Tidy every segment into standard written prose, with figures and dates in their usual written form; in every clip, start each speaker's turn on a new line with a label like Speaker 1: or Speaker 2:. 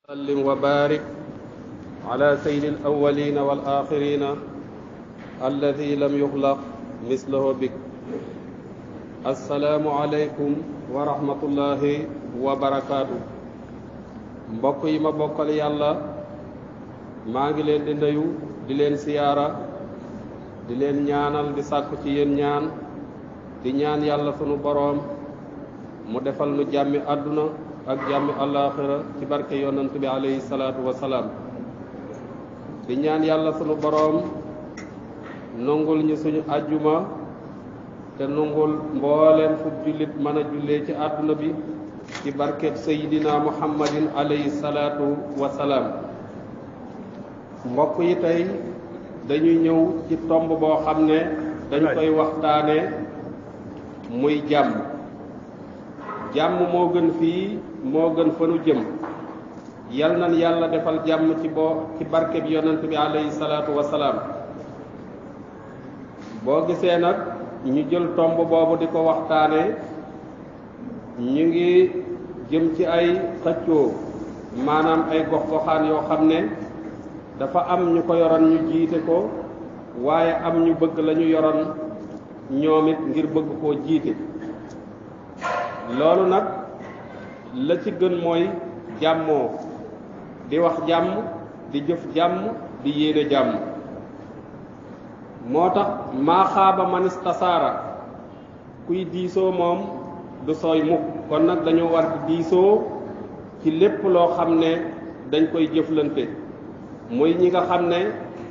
Speaker 1: sallim wa barik ala sayyidil awwalina wal axirina alladi lam yuxlaq mislahu bik. assalaamu aleykum wa rahmatullahi wa barakaatu. mbokk yi ma bokkal yàlla, maa ngi leen di nuyu, di leen siyaara, di leen ñaanal, di sàkku ci yéen ñaan, di ñaan yàlla sunu boroom mu defal nu jàmmi àdduna ak jàmmi àllaaxira ci barke yonant bi alayhi salaatu wasalaam. di ñaan yàlla sunu boroom nungul ñu suñu ajjuma te nungul mbooleem fu jullit mën a jullee ci àdduna bi ci barkeb sayidina muhammadin alayhi salaatu wasalaam. mbokk yi, tey dañuy ñëw ci tomb boo xam ne dañ koy waxtaane muy jàmm. jàmm moo gën fii, moo gën fa nu jëm. yal nan yàlla defal jàmm ci barke bi yonent bi alayhi salaatu wasalaam. boo gisee nag ñu jël tomb boobu di ko waxtaane, ñu ngi jëm ci ay xëccoo, maanaam ay gox-goxaan yoo xam ne dafa am ñu ko yoroon ñu jiite ko, waaye am ñu bëgg la ñu yoroon ñoom it ngir bëgg koo jiite. loolu nag la ci gën mooy jàmmoo, di wax jàmm, di jëf jàmm, di yéene jàmm. moo tax maa xaaba man istasaara, kuy diisoo moom du sooy mukk. kon nag dañoo war di diisoo ci lépp loo xam ne dañ koy jëflante, muy ñi nga xam ne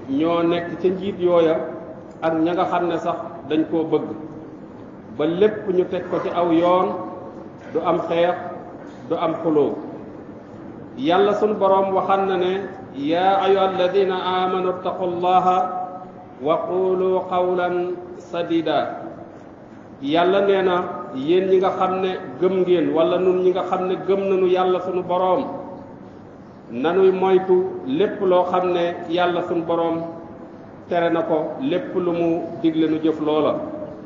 Speaker 1: ñoo nekk ca njiit yooya ak ña nga xam ne sax dañ koo bëgg, ba lépp ñu teg ko ci aw yoon, du am xeex, du am xuloo. yàlla sunu boroom waxan na ne yaa ayyuha alladina amanu ittaqullaha wa qulu qawlan sadida. yàlla nee na yéen ñi nga xam ne gëm ngeen, wala nun ñi nga xam ne gëm nañu yàlla sunu boroom, nanuy moytu lépp loo xam ne yàlla sunu boroom tere na ko, lépp lu mu digle nu jëf loola.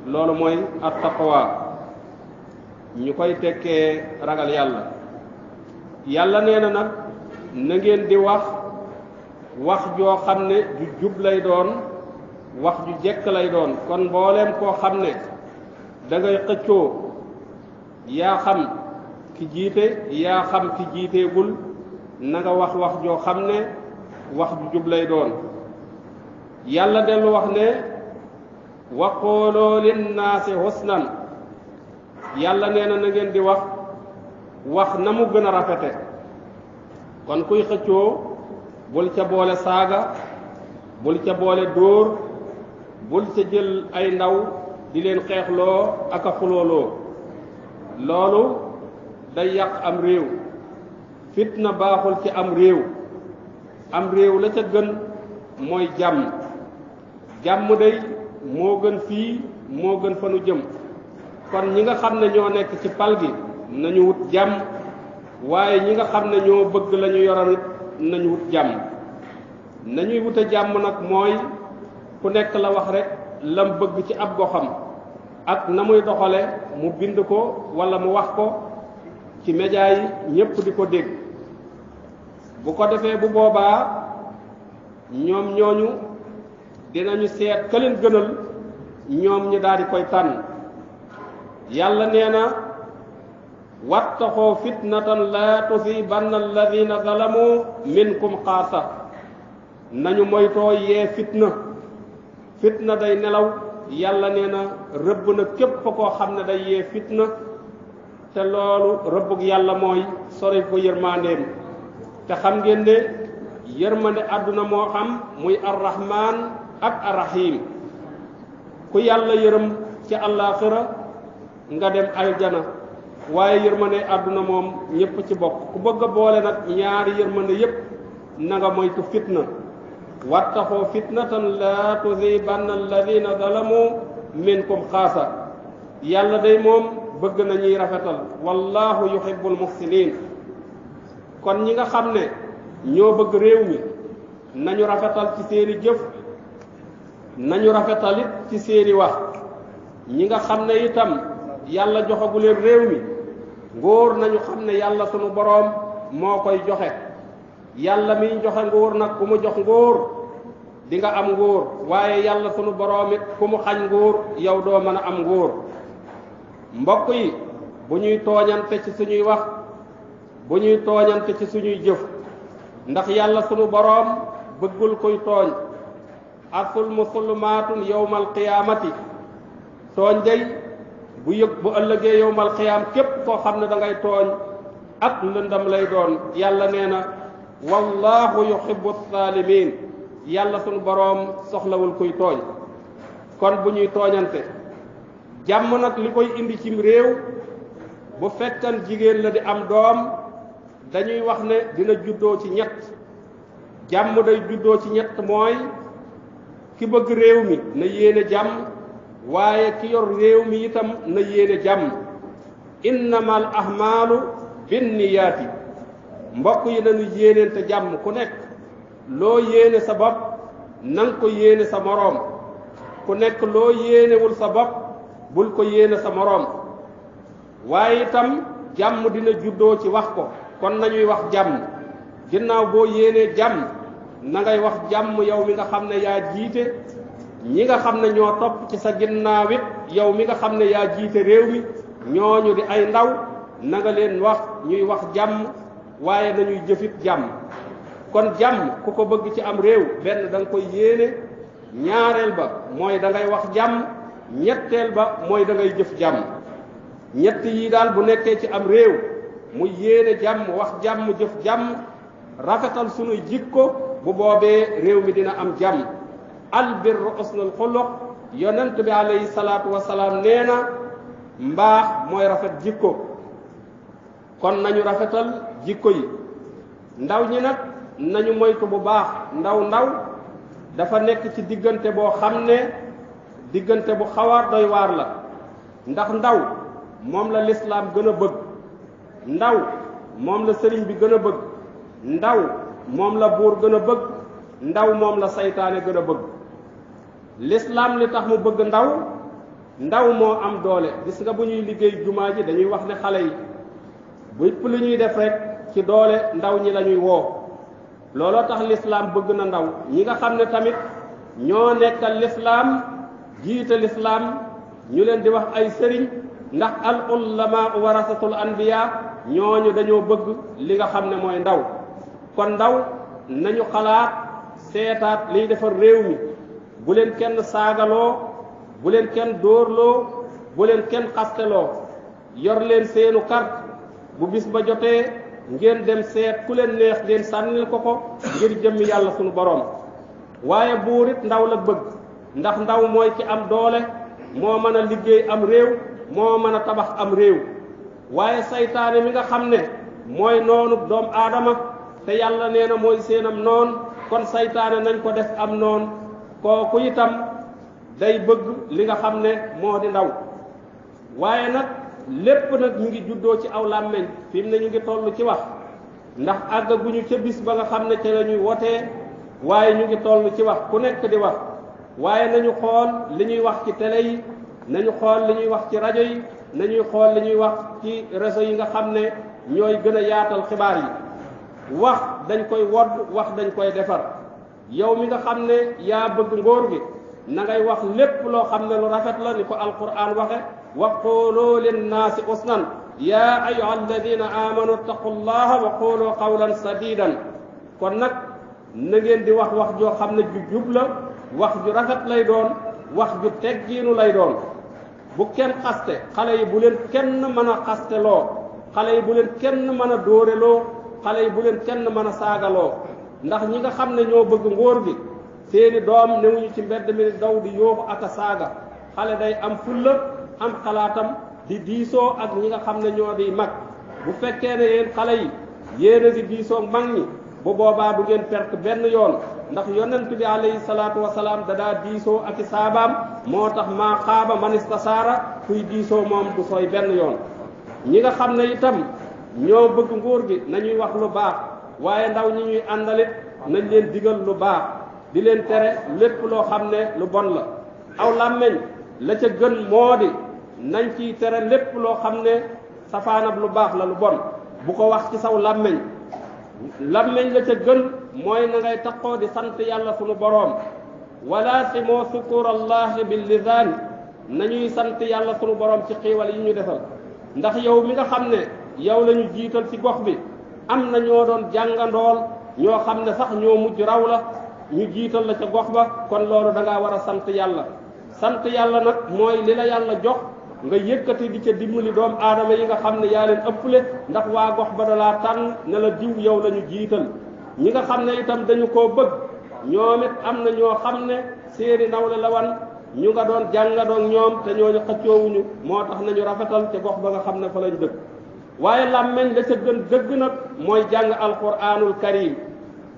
Speaker 1: loolu mooy attaqwa, ñu koy tekkee ragal yàlla. yàlla nee na nag na ngeen di wax joo xam ne ju jub lay doon, wax ju jekk lay doon. kon mbooleem koo xam ne da ngay xëccoo, yaa xam ki jiite, yaa xam ki jiiteegul, na nga wax joo xam ne wax ju jub lay doon. yàlla dellu wax ne wa qooloo linnaasi husnan. yàlla nee na na ngeen di wax na mu gën a rafete. kon kuy xëccoo bul ca boole saaga, bul ca boole dóor, bul ca jël ay ndaw di leen xeexloo ak a xulooloo. loolu day yàq am réew. fitna baaxul ci am réew. am réew la ca gën mooy jàmm. jàmm day moo gën fii, moo gën fa nu jëm. kon ñi nga xam ne ñoo nekk ci pal gi nañu wut jàmm, waaye ñi nga xam ne ñoo bëgg la ñu yoroon it nañu wut jàmm. nañuy wute jàmm nag mooy ku nekk la wax rek lam bëgg ci ab goxam ak na muy doxale mu bind ko walla mu wax ko ci média yi ñépp di ko dégg. bu ko defee bu boobaa ñoom ñooñu dinañu seet ka leen gënal, ñoom ñi daal di koy tànn. yàlla nee na wattaqoo fitnatan la tusibanna alladina zalamu minkum xaasa. nañu moytoo yee fitna day nelaw. yàlla nee na rëbb na képp koo xam ne day yee fitna, te loolu rëbbug yàlla mooy sori ko yërmandeem. te xam ngeen ne yërmande àdduna moo xam muy arrahman ak arrahim. ku yàlla yërëm ci àllaaxira nga dem aljana, waaye yërmande àdduna moom ñépp ci bokk. ku bëgg a boole nag ñaari yërmande yépp na nga moytu fitna. wattaqoo fitnatan la tusibanna alladina zalamu minkum xaasa. yàlla day moom bëgg na ñuy rafetal, wallahu yuhibbul muhsinin. kon ñi nga xam ne ñoo bëgg réew mi nañu rafetal ci seeni jëf, nañu rafetalit ci seeni wax. ñi nga xam ne itam yàlla joxagu leen réew mi, ngóor nañu xam ne yàlla sunu boroom moo koy joxe, yàlla miy joxe nguur nag ku mu jox nguur di nga am nguur waaye yàlla sunu boroom it ku mu xañ nguur yow doo mën a am nguur mbokk yi bu ñuy tooñante ci suñuy wax bu ñuy tooñante ci suñuy jëf ndax yàlla sunu boroom bëggul kuy tooñ asulmu sulumaatun yawmal qiyaamati tooñ day bu ëllëgee yawmal qiyaam képp koo xam ne da ngay tooñ ak lëndam lay doon yàlla nee na wallahu yuhibbu saalimiin yàlla sunu boroom soxlawul kuy tooñ kon bu ñuy tooñante jàmm nag li koy indi cim réew bu fekkan jigéen la di am doom dañuy wax ne dina juddoo ci ñett jàmm day juddoo ci ñett mooy ki bëgg réew mi na yéene jàmm waaye ki yor réew mi itam na yéene jàmm innamal ahmaalu binniyaati mbokk yi nañu yéeneente jàmm ku nekk loo yéene sa bopp nanga ko yéene sa moroom ku nekk loo yéenewul sa bopp bul ko yéene sa moroom waaye itam jàmm dina juddoo ci wax ko kon nañuy wax jàmm ginnaaw boo yéenee jàmm na ngay wax jàmm yow mi nga xam ne yaa jiite ñi nga xam ne ñoo topp ci sa ginnaaw it yow mi nga xam ne yaa jiite réew mi ñooñu di ay ndaw na nga leen wax ñuy wax jàmm waaye nañuy jëfit jàmm kon jàmm ku ko bëgg ci am réew benn da nga koy yéene ñaareel ba mooy da ngay wax jàmm ñetteel ba mooy da ngay jëf jàmm ñett yi daal bu nekkee ci am réew mu yéene jàmm wax jàmm jëf jàmm rafetal sunuy jikko bu boobee réew mi dina am jàmm albirru husnul xuluq yonent bi alayhi salaatu wasalaam nee na mbaax mooy rafet jikko kon nañu rafetal jikko yi ndaw ñi nag nañu moytu bu baax ndaw dafa nekk ci diggante boo xam ne diggante bu xaw a doy waar la ndax ndaw moom la lislaam gën a bëgg ndaw moom la sëriñ bi gën a bëgg ndaw moom la buur gën a bëgg ndaw moom la saytaane gën a bëgg lislaam li tax mu bëgg ndaw moo am doole gis nga bu ñuy liggéey jumaa ji dañuy wax ne xale yi bépp lu ñuy def rek ci doole ndaw ñi lañuy woo looloo tax lislaam bëgg na ndaw ñi nga xam ne tamit ñoo nekkal lislaam jiite lislaam ñu leen di wax ay sëriñ ndax al ulama warasatul anbiya ñooñu dañoo bëgg li nga xam ne mooy ndaw kon ndaw nañu xalaat seetaat liy defar réew mi bu leen kenn saagaloo bu leen kenn dóorloo bu leen kenn xasteloo yor leen seenu carte bu bis ba jotee ngeen dem seet ku leen neex ngeen sànnil ko ngir jëmmi yàlla sunu borom waaye buur it ndaw la bëgg ndax ndaw mooy ki am doole moo mën a liggéey am réew moo mën a tabax am réew waaye saytaane mi nga xam ne mooy noonu doomu aadama te yàlla nee na mooy seenam noon kon saytaane nañ ko def am noon kooku itam day bëgg li nga xam ne moo di ndaw waaye nag lépp nag ñu ngi juddoo ci aw làmmeñ fi mu ne ñu ngi toll ci wax ndax àggaguñu ca bis ba nga xam ne ca la ñuy wotee waaye ñu ngi toll ci wax ku nekk di wax waaye nañu xool li ñuy wax ci télé yi nañu xool li ñuy wax ci rajo yi nañuy xool li ñuy wax ci réseau yi nga xam ne ñooy gën a yaatal xibaar yi wax dañ koy wodd wax dañ koy defar yow mi nga xam ne yaa bëgg ngóor gi na ngay wax lépp loo xam ne lu rafet la ni ko alquran waxe wa qulu linnaasi husnan yaa ayyuha alladina amanu ittaqullaha wa qulu qawlan sadidan kon nag na ngeen di wax wax joo xam ne ju jub la wax ju rafet lay doon wax ju teggiinu lay doon bu kenn xaste xale yi bu leen kenn mën a xasteloo xale yi bu leen kenn mën a dóoreloo xale yi bu leen kenn mën a saagaloo ndax ñi nga xam ne ñoo bëgg ngóor gi seeni doom newuñu ci mbedd mi daw di yóoxu ak a saaga xale day am fulla am xalaatam di diisoo ak ñi nga xam ne ñoo di mag bu fekkee ne yéen xale yi yéen a ngi diisoo mag ñi bu boobaa du ngeen perte benn yoon ndax yonent bi alayhi salaatu wasalaam dadaa diisoo ak i saabaam moo tax maa xaaba man istasaara kuy diisoo moom du sooy benn yoon ñi nga xam ne itam ñoo bëgg nguur gi nañuy wax lu baax waaye ndaw ñi ñuy àndalit nañ leen digal lu baax di leen tere lépp loo xam ne lu bon la aw làmmeñ la ca gën moo di nañ ciy tere lépp loo xam ne safaanab lu baax la lu bon bu ko wax ci saw làmmeñ làmmeñ la ca gën mooy na ngay taqoo di sant yàlla sunu boroom wala si moo sukurallahi bil lisaan nañuy sant yàlla sunu boroom ci xiiwal yi ñu defal ndax yow mi nga xam ne yow la ñu jiital ci gox bi am na ñoo doon jàngandool ñoo xam ne sax ñoo mujj raw la ñu jiital la ca gox ba kon loolu da ngaa war a sant yàlla nag mooy li la yàlla jox nga yëkkati di ca dimbali doomu aadama yi nga xam ne yaa leen ëpple ndax waa gox ba dalaa tànn ne la diw yow la ñu jiital ñi nga xam ne itam dañu koo bëgg ñoom it am na ñoo xam ne seeni nawle la wan ñu nga doon jàngadoon ñoom te ñooñu xëccoowuñu moo tax nañu rafetal ca gox ba nga xam ne fa lañ dëkk waaye làmmeñ la ca gën dëgg nag mooy jàng alquranul karim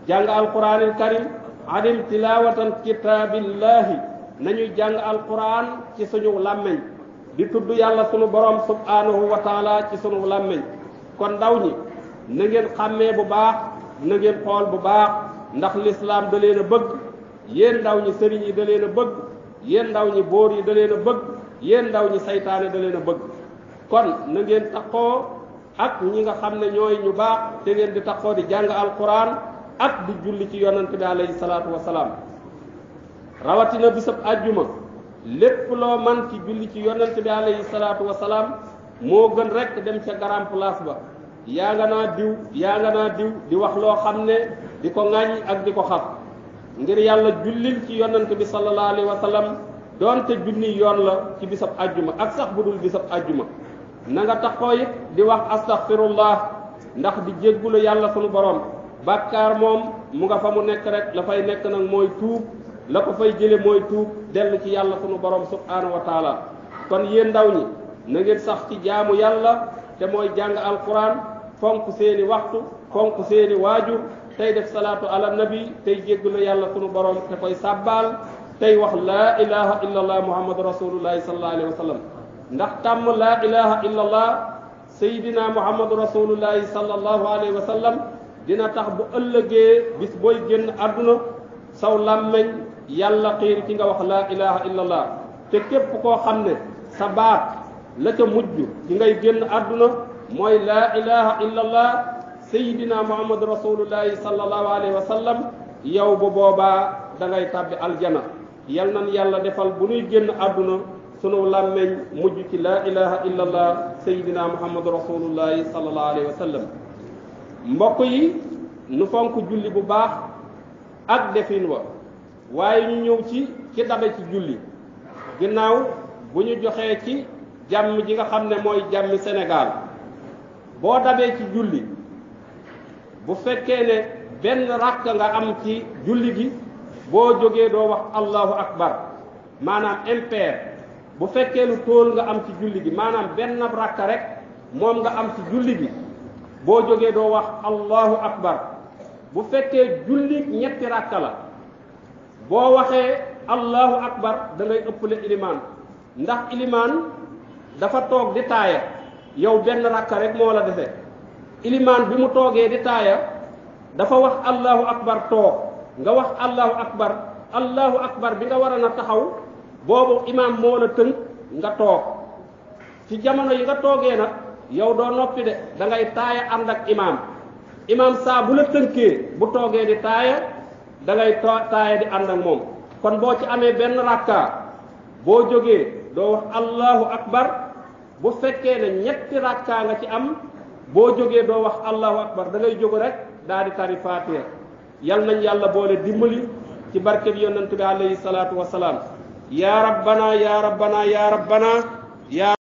Speaker 1: jàng alquranul karim adim tilawatan kitaabillahi nañuy jàng alquran ci suñu làmmeñ di tudd yàlla sunu borom subhanahu wa taala ci sunu làmmeñ kon ndaw ñi na ngeen xàmmee bu baax na ngeen xool bu baax ndax lislaam da leen a bëgg yéen ndaw ñi sëriñ yi da leen a bëgg yéen ndaw ñi boor yi da leen a bëgg yéen ndaw ñi saytaane da leen a bëgg kon na ngeen taxoo ak ñi nga xam ne ñooy ñu baax te ngeen di taxoo di jàng alquran ak di julli ci yonante bi alayhi salaatu wasalaam rawatina bisab àjjuma lépp loo man ci julli ci yonante bi alayhi salaatu wasalaam moo gën rek dem ca garam place ba yaa nga naa diw di wax loo xam ne di ko ŋàññ ak di ko xas ngir yàlla jullil ci yonante bi sallallahu alayhi wa sallam doonte junni yoon la ci bisab àjjuma ak sax bu dul bisab àjjuma na nga taxoo it di wax astaghfirullah ndax di jéggulu yàlla sunu borom bàkkaar moom mu nga fa mu nekk rek la fay nekk nag mooy tuub la ko fay jële mooy tuub dellu ci yàlla sunu borom subhanahu wa taala kon yéen ndaw ñi na ngeen sax ci jaamu yàlla te mooy jàng alquran fonk seeni waxtu fonk seeni waajur tey def salaatu ala nabi tey jéggulu yàlla sunu borom te koy sàbbaal tey wax laa ilaha illa allah muhammadu rasulullahi sallallahu alayhi wa sallam ndax tàmm laa ilaha illa allah sayidina muhammadu rasulullahi sallallahu alayhi wa sallam dina tax bu ëllëgee bis booy génn àdduna saw làmmeñ yàlla xiir ci nga wax laa ilaha illa allah te képp koo xam ne sa baat la ca mujj ci ngay génn àdduna mooy laa ilaha illa allah sayidina muhammadu rasulullahi sallallahu alayhi wa sallam yow bu boobaa da ngay tàbbi aljana yal nan yàlla defal bu nuy génn àdduna sunu làmmeñ mujj ci laa ilaha illa allah sayidina muhammadu rasulullahi sallallahu alayhi wa sallam mbokk yi nu fonk julli bu baax ak defin wa waaye ñu ñëw ci dabe ci julli ginnaaw bu ñu joxee ci jàmm ji nga xam ne mooy jàmmi Sénégal boo dabee ci julli bu fekkee ne benn rakk nga am ci julli gi boo jógee doo wax allahu akbar maanaam impair bu fekkee lu tóol nga am ci julli gi maanaam benn rakk rek moom nga am ci julli gi boo jógee doo wax allahu akbar bu fekkee julli ñetti rakka la boo waxee allahu akbar da ngay ëppale ilimaan ndax ilimaan dafa toog di taaya yow benn rakka rek moo la defe ilimaan bi mu toogee di taaya dafa wax allahu akbar toog nga wax allahu akbar bi nga war a na taxaw boobu imaam moo la tënk nga toog ci jamono yi nga toogee nag yow doo noppi de da ngay taaya ànd ak imaam saa bu la tënkee bu toogee di taaya da ngay taaya di ànd ak moom kon boo ci amee benn rakka boo jógee doo wax allahu akbar bu fekkee ne ñetti rakka nga ci am boo jógee doo wax allahu akbar da ngay jóg rek daal di tari faatiha yal nañ yàlla boole dimbali ci barke bi yonent bi alayhi salaatu wasalaam ya rabbana ya rabbana ya rabbana ya